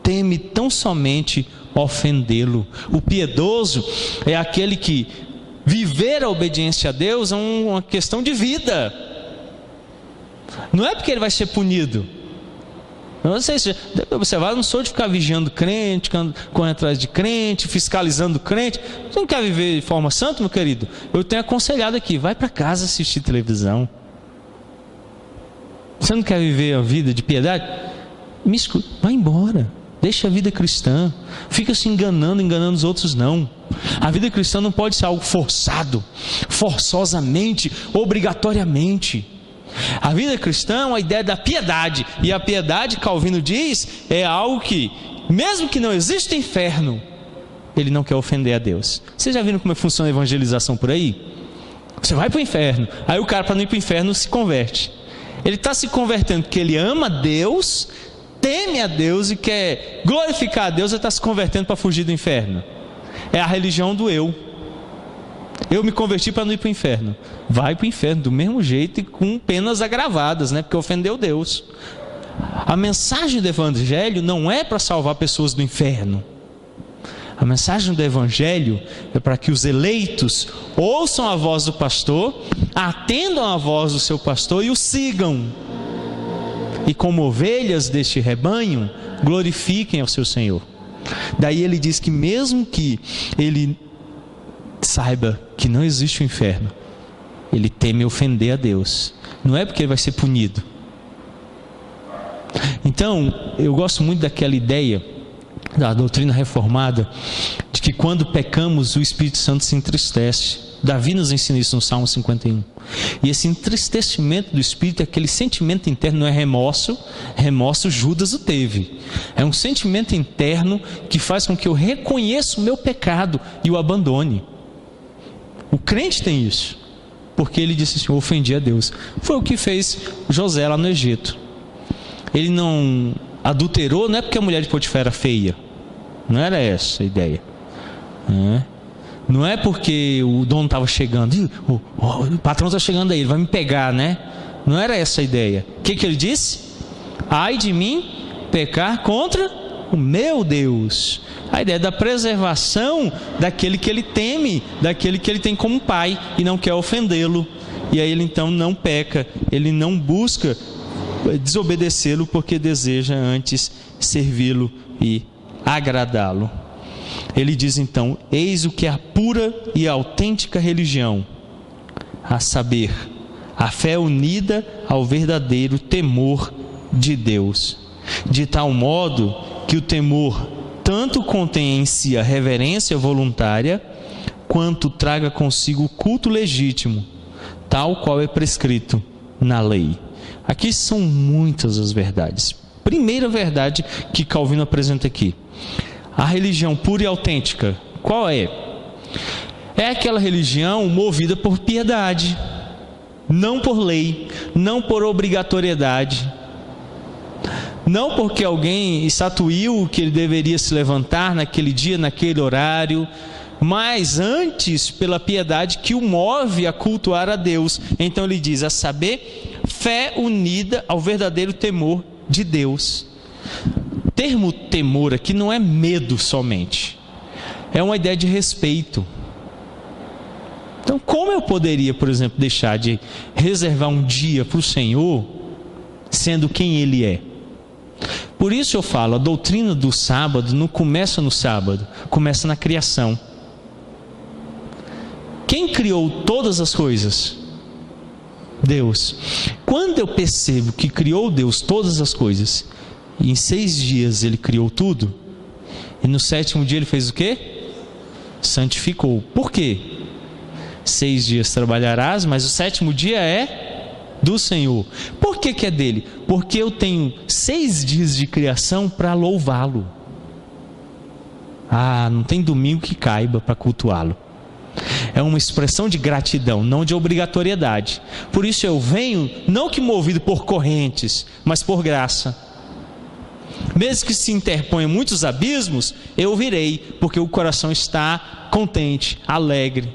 Speaker 1: teme tão somente ofendê-lo. O piedoso é aquele que viver a obediência a Deus é uma questão de vida. Não é porque ele vai ser punido. Não sei se deve observar, eu não sou de ficar vigiando crente, correndo atrás de crente, fiscalizando crente. Você não quer viver de forma santa, meu querido? Eu tenho aconselhado aqui, vai para casa assistir televisão. Você não quer viver a vida de piedade? Me escuta, vai embora. Deixa a vida cristã. Fica se enganando os outros não. A vida cristã não pode ser algo forçado, forçosamente, obrigatoriamente. A vida cristã é uma ideia da piedade. E a piedade, Calvino diz, é algo que, mesmo que não exista inferno, ele não quer ofender a Deus. Vocês já viram como funciona a evangelização por aí? Você vai para o inferno. Aí o cara, para não ir para o inferno, se converte. Ele está se convertendo porque ele ama Deus, teme a Deus e quer glorificar a Deus. Ele está se convertendo para fugir do inferno. É a religião do eu. Eu me converti para não ir para o inferno. Vai para o inferno do mesmo jeito e com penas agravadas, né? Porque ofendeu Deus. A mensagem do Evangelho não é para salvar pessoas do inferno. A mensagem do Evangelho é para que os eleitos ouçam a voz do pastor, atendam a voz do seu pastor e o sigam. E como ovelhas deste rebanho, glorifiquem ao seu Senhor. Daí ele diz que mesmo que ele saiba que não existe o inferno, ele teme ofender a Deus. Não é porque ele vai ser punido. Então, eu gosto muito daquela ideia da doutrina reformada, de que quando pecamos o Espírito Santo se entristece. Davi nos ensina isso no Salmo 51. E esse entristecimento do Espírito é aquele sentimento interno, não é remorso. Remorso Judas o teve. É um sentimento interno que faz com que eu reconheça o meu pecado e o abandone. O crente tem isso, porque ele disse assim: eu ofendi a Deus. Foi o que fez José lá no Egito. Ele não adulterou, não é porque a mulher de Potifar era feia. Não era essa a ideia. Não é porque o dono estava chegando, o patrão está chegando aí, ele vai me pegar, né? Não era essa a ideia. O que ele disse? Ai de mim, pecar contra o meu Deus. A ideia da preservação daquele que ele teme, daquele que ele tem como pai e não quer ofendê-lo. E aí ele então não peca, ele não busca desobedecê-lo porque deseja antes servi-lo e agradá-lo. Ele diz então: eis o que é a pura e autêntica religião, a saber, a fé unida ao verdadeiro temor de Deus, de tal modo que o temor tanto contém em si a reverência voluntária, quanto traga consigo o culto legítimo, tal qual é prescrito na lei. Aqui são muitas as verdades. Primeira verdade que Calvino apresenta aqui: a religião pura e autêntica, qual é? É aquela religião movida por piedade, não por lei, não por obrigatoriedade, não porque alguém estatuiu que ele deveria se levantar naquele dia, naquele horário, mas antes pela piedade que o move a cultuar a Deus. Então ele diz, a saber, fé unida ao verdadeiro temor de Deus. O termo temor aqui não é medo somente, é uma ideia de respeito. Então, como eu poderia, por exemplo, deixar de reservar um dia para o Senhor, sendo quem Ele é? Por isso eu falo, a doutrina do sábado não começa no sábado, começa na criação. Quem criou todas as coisas? Deus. Quando eu percebo que criou Deus todas as coisas, e em 6 dias Ele criou tudo, e no 7º dia Ele fez o quê? Santificou. Por quê? 6 dias trabalharás, mas o 7º dia é do Senhor. Por que que é dele? Porque eu tenho 6 dias de criação para louvá-lo. Não tem domingo que caiba para cultuá-lo. É uma expressão de gratidão, não de obrigatoriedade. Por isso eu venho, não que movido por correntes, mas por graça. Mesmo que se interponham muitos abismos, eu virei, porque o coração está contente, alegre.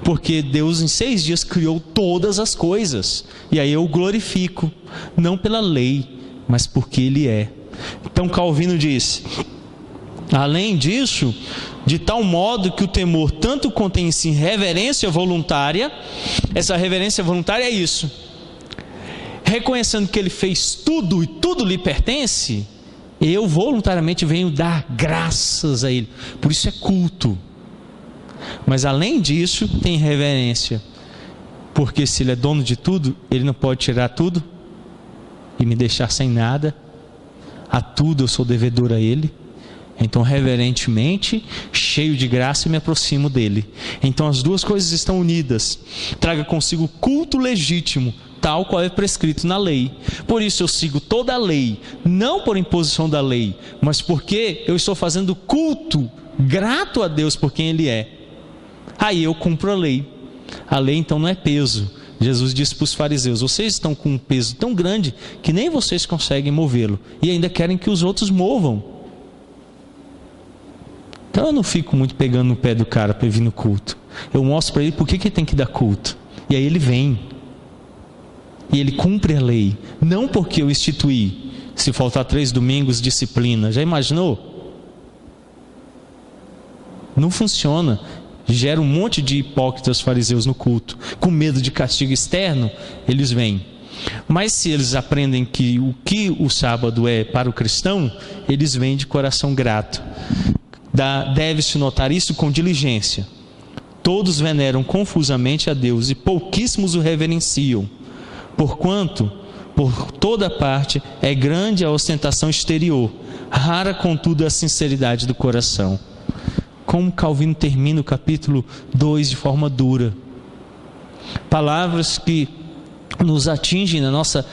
Speaker 1: Porque Deus em 6 dias criou todas as coisas. E aí eu o glorifico, não pela lei, mas porque Ele é. Então Calvino diz, além disso, de tal modo que o temor tanto contém em si reverência voluntária. Essa reverência voluntária é isso: reconhecendo que Ele fez tudo e tudo lhe pertence, eu voluntariamente venho dar graças a Ele. Por isso é culto. Mas além disso tem reverência, porque se Ele é dono de tudo, Ele não pode tirar tudo e me deixar sem nada. A tudo eu sou devedor a Ele. Então reverentemente, cheio de graça, eu me aproximo dele. Então as duas coisas estão unidas. Traga consigo culto legítimo, tal qual é prescrito na lei. Por isso eu sigo toda a lei, não por imposição da lei, mas porque eu estou fazendo culto grato a Deus por quem Ele é. Aí eu cumpro a lei. A lei então não é peso. Jesus disse para os fariseus: vocês estão com um peso tão grande que nem vocês conseguem movê-lo, e ainda querem que os outros movam. Então eu não fico muito pegando no pé do cara para ele vir no culto. Eu mostro para ele por que ele tem que dar culto. E aí ele vem. E ele cumpre a lei. Não porque eu instituí. Se faltar 3 domingos, disciplina. Já imaginou? Não funciona. Gera um monte de hipócritas fariseus no culto. Com medo de castigo externo, eles vêm. Mas se eles aprendem que o sábado é para o cristão, eles vêm de coração grato. Deve-se notar isso com diligência. Todos veneram confusamente a Deus e pouquíssimos o reverenciam, porquanto, por toda parte, é grande a ostentação exterior, rara contudo a sinceridade do coração. Como Calvino termina o capítulo 2 de forma dura. Palavras que nos atingem na nossa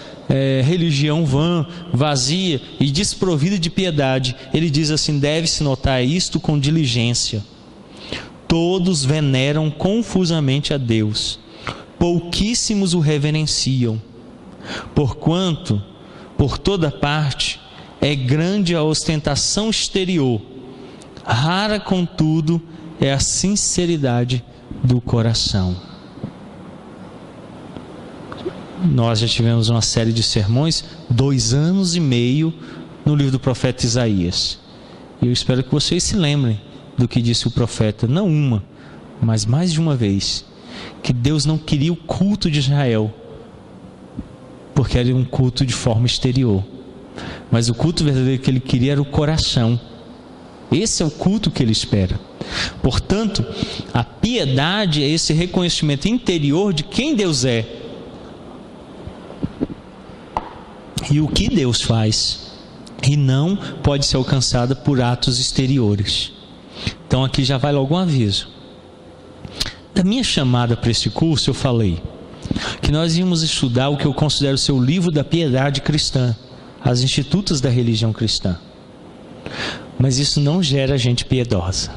Speaker 1: religião vã, vazia e desprovida de piedade. Ele diz assim: deve-se notar isto com diligência. Todos veneram confusamente a Deus, pouquíssimos o reverenciam, porquanto, por toda parte, é grande a ostentação exterior, rara contudo é a sinceridade do coração. Nós já tivemos uma série de sermões, 2 anos e meio, no livro do profeta Isaías. E eu espero que vocês se lembrem do que disse o profeta, não uma, mas mais de uma vez, que Deus não queria o culto de Israel, porque era um culto de forma exterior. Mas o culto verdadeiro que Ele queria era o coração. Esse é o culto que ele espera. Portanto, a piedade é esse reconhecimento interior de quem Deus é e o que Deus faz, e não pode ser alcançada por atos exteriores. Então aqui já vai logo um aviso. Da minha chamada para esse curso eu falei que nós íamos estudar o que eu considero ser o livro da piedade cristã, as institutas da religião cristã. Mas isso não gera gente piedosa.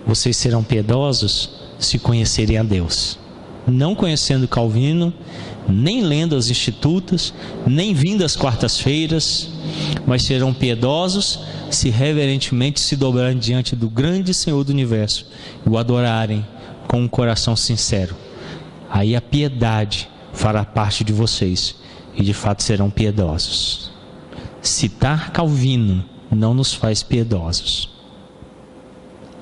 Speaker 1: Vocês serão piedosos se conhecerem a Deus. Não conhecendo Calvino, nem lendo as institutas, nem vindo às quartas-feiras, mas serão piedosos se reverentemente se dobrarem diante do grande Senhor do Universo e o adorarem com um coração sincero. Aí a piedade fará parte de vocês e de fato serão piedosos. Citar Calvino não nos faz piedosos.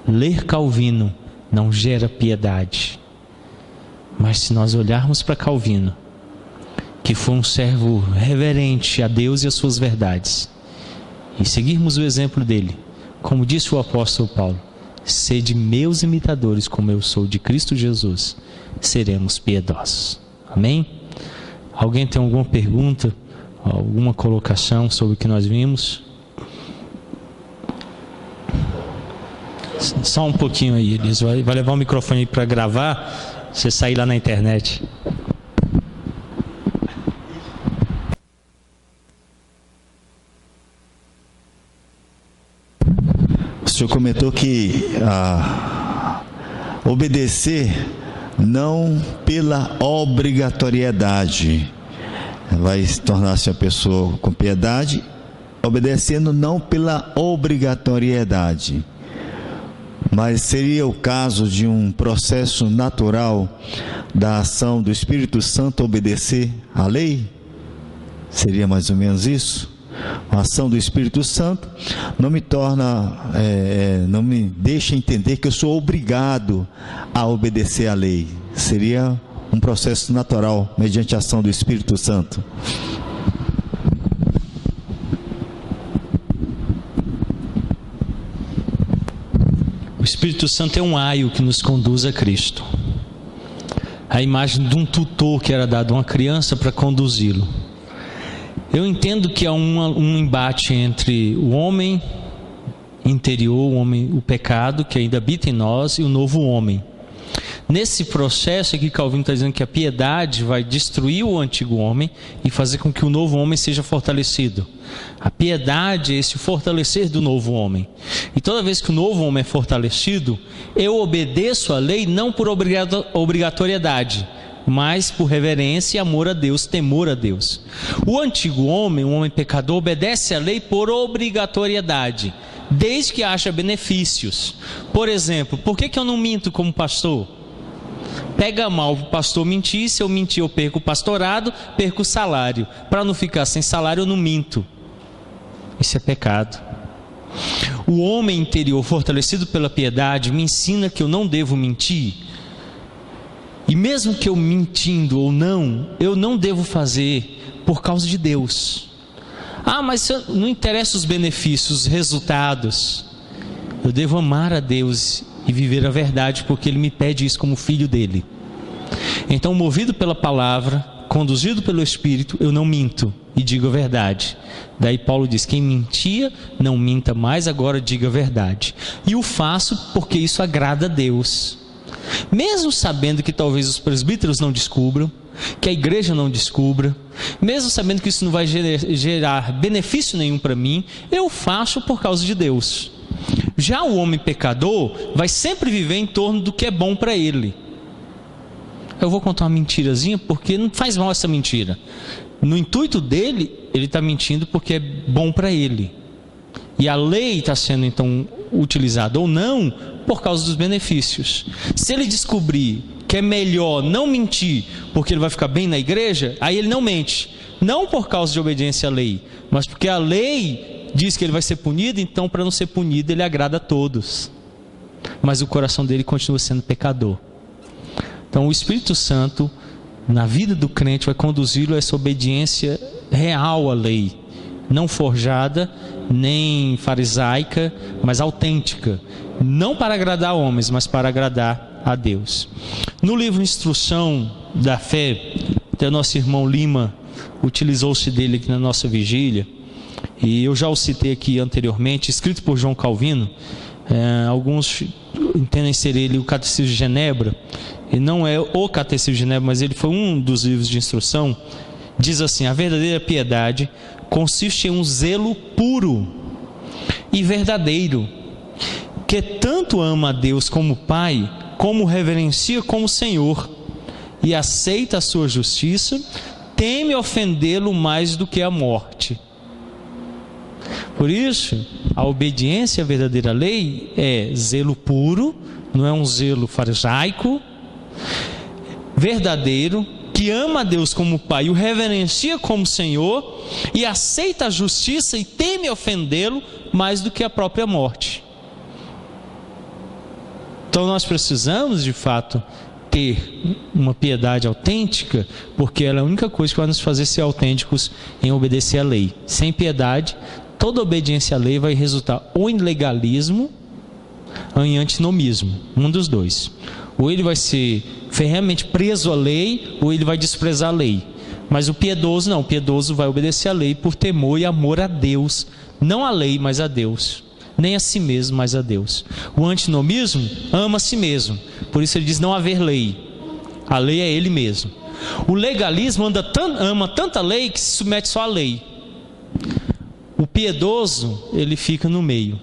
Speaker 1: Ler Calvino não gera piedade. Mas se nós olharmos para Calvino, que foi um servo reverente a Deus e às suas verdades, e seguirmos o exemplo dele, como disse o apóstolo Paulo, sede meus imitadores como eu sou de Cristo Jesus, seremos piedosos. Amém? Alguém tem alguma pergunta, alguma colocação sobre o que nós vimos? Só um pouquinho aí, Elias. Vai levar o microfone aí para gravar, você sair lá na internet.
Speaker 2: O senhor comentou que obedecer não pela obrigatoriedade, vai tornar-se uma pessoa com piedade, obedecendo não pela obrigatoriedade. Mas seria o caso de um processo natural da ação do Espírito Santo obedecer à lei? Seria mais ou menos isso? A ação do Espírito Santo não me torna, não me deixa entender que eu sou obrigado a obedecer à lei. Seria um processo natural mediante a ação do Espírito Santo.
Speaker 1: O Espírito Santo é um aio que nos conduz a Cristo. A imagem de um tutor que era dado a uma criança para conduzi-lo. Eu entendo que há um embate entre o homem interior, o pecado que ainda habita em nós, e o novo homem. Nesse processo aqui, Calvino está dizendo que a piedade vai destruir o antigo homem e fazer com que o novo homem seja fortalecido. A piedade é esse fortalecer do novo homem. E toda vez que o novo homem é fortalecido, eu obedeço à lei não por obrigatoriedade, mas por reverência e amor a Deus, temor a Deus. O antigo homem, um homem pecador, obedece à lei por obrigatoriedade, desde que acha benefícios. Por exemplo, por que eu não minto como pastor? Pega mal o pastor mentir, se eu mentir eu perco o pastorado, perco o salário. Para não ficar sem salário eu não minto. Isso é pecado. O homem interior fortalecido pela piedade me ensina que eu não devo mentir. E mesmo que eu mentindo ou não, eu não devo fazer por causa de Deus. Mas não interessa os benefícios, os resultados. Eu devo amar a Deus e viver a verdade, porque Ele me pede isso como filho dEle. Então, movido pela palavra, conduzido pelo Espírito, eu não minto e digo a verdade. Daí Paulo diz, quem mentia, não minta mais, agora diga a verdade. E o faço porque isso agrada a Deus. Mesmo sabendo que talvez os presbíteros não descubram, que a igreja não descubra, mesmo sabendo que isso não vai gerar benefício nenhum para mim, eu faço por causa de Deus. Já o homem pecador vai sempre viver em torno do que é bom para ele. Eu vou contar uma mentirazinha porque não faz mal essa mentira. No intuito dele, ele está mentindo porque é bom para ele. E a lei está sendo então utilizada ou não por causa dos benefícios. Se ele descobrir que é melhor não mentir porque ele vai ficar bem na igreja, aí ele não mente. Não por causa de obediência à lei, mas porque a lei diz que ele vai ser punido, então para não ser punido ele agrada a todos. Mas o coração dele continua sendo pecador. Então o Espírito Santo, na vida do crente, vai conduzi-lo a essa obediência real à lei, não forjada nem farisaica, mas autêntica. Não para agradar homens, mas para agradar a Deus. No livro Instrução da Fé, até o nosso irmão Lima utilizou-se dele aqui na nossa vigília, e eu já o citei aqui anteriormente, escrito por João Calvino. Alguns entendem ser ele o Catecismo de Genebra, e não é o Catecismo de Genebra, mas ele foi um dos livros de instrução. Diz assim: a verdadeira piedade consiste em um zelo puro e verdadeiro, que tanto ama a Deus como Pai, como reverencia como Senhor, e aceita a sua justiça, teme ofendê-lo mais do que a morte. Por isso, a obediência à verdadeira lei é zelo puro, não é um zelo farisaico, verdadeiro, que ama a Deus como Pai, o reverencia como Senhor, e aceita a justiça e teme ofendê-lo mais do que a própria morte. Então nós precisamos, de fato, ter uma piedade autêntica, porque ela é a única coisa que vai nos fazer ser autênticos em obedecer à lei. Sem piedade, toda obediência à lei vai resultar ou em legalismo ou em antinomismo, um dos dois. Ou ele vai ser ferrenhamente preso à lei, ou ele vai desprezar a lei. Mas o piedoso não, o piedoso vai obedecer à lei por temor e amor a Deus, não à lei, mas a Deus, nem a si mesmo, mas a Deus. O antinomismo ama a si mesmo, por isso ele diz não haver lei, a lei é ele mesmo. O legalismo ama tanta lei que se submete só à lei. O piedoso, ele fica no meio,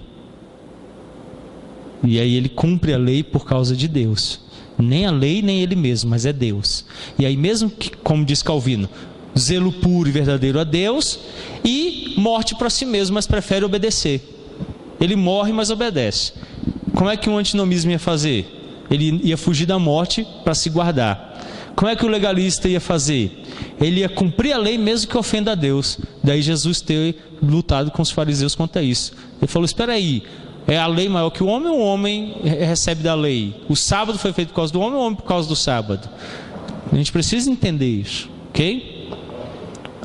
Speaker 1: e aí ele cumpre a lei por causa de Deus. Nem a lei, nem ele mesmo, mas é Deus. E aí mesmo que, como diz Calvino, zelo puro e verdadeiro a Deus, e morte para si mesmo, mas prefere obedecer. Ele morre, mas obedece. Como é que um antinomismo ia fazer? Ele ia fugir da morte para se guardar. Como é que o legalista ia fazer? Ele ia cumprir a lei mesmo que ofenda a Deus. Daí Jesus ter lutado com os fariseus contra isso. Ele falou: espera aí, é a lei maior que o homem recebe da lei. O sábado foi feito por causa do homem, o homem por causa do sábado. A gente precisa entender isso, ok?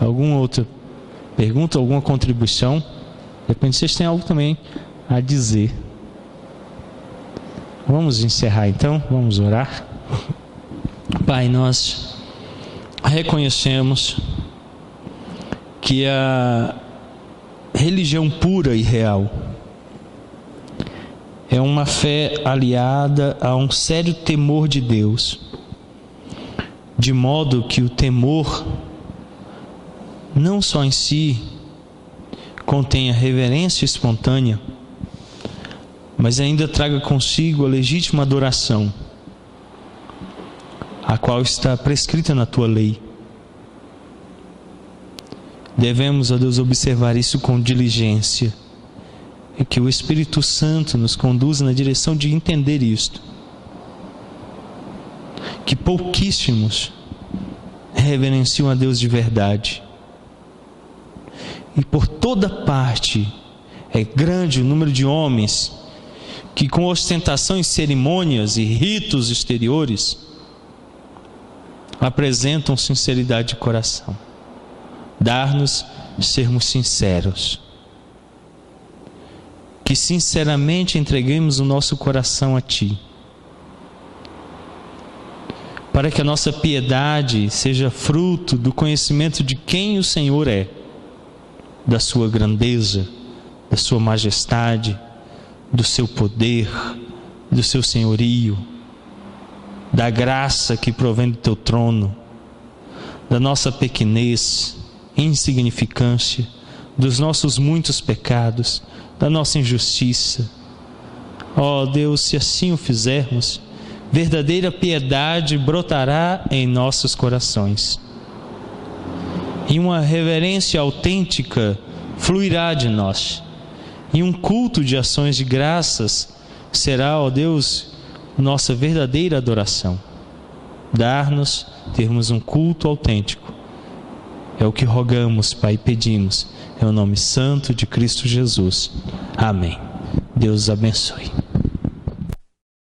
Speaker 1: Alguma outra pergunta, alguma contribuição? De repente vocês têm algo também a dizer. Vamos encerrar então, vamos orar. Pai, nós reconhecemos que a religião pura e real é uma fé aliada a um sério temor de Deus, de modo que o temor não só em si contenha reverência espontânea, mas ainda traga consigo a legítima adoração, a qual está prescrita na tua lei. Devemos, ó Deus, observar isso com diligência, e que o Espírito Santo nos conduza na direção de entender isto. Que pouquíssimos reverenciam a Deus de verdade, e por toda parte é grande o número de homens que, com ostentação em cerimônias e ritos exteriores, apresentam sinceridade de coração. Dar-nos sermos sinceros, que sinceramente entreguemos o nosso coração a Ti, para que a nossa piedade seja fruto do conhecimento de quem o Senhor é, da sua grandeza, da sua majestade, do seu poder, do seu senhorio, da graça que provém do teu trono, da nossa pequenez, insignificância, dos nossos muitos pecados, da nossa injustiça. Ó Deus, se assim o fizermos, verdadeira piedade brotará em nossos corações, e uma reverência autêntica fluirá de nós, e um culto de ações de graças será, ó Deus, nossa verdadeira adoração. Dar-nos, termos um culto autêntico, é o que rogamos, Pai, e pedimos, em nome santo de Cristo Jesus. Amém. Deus os abençoe.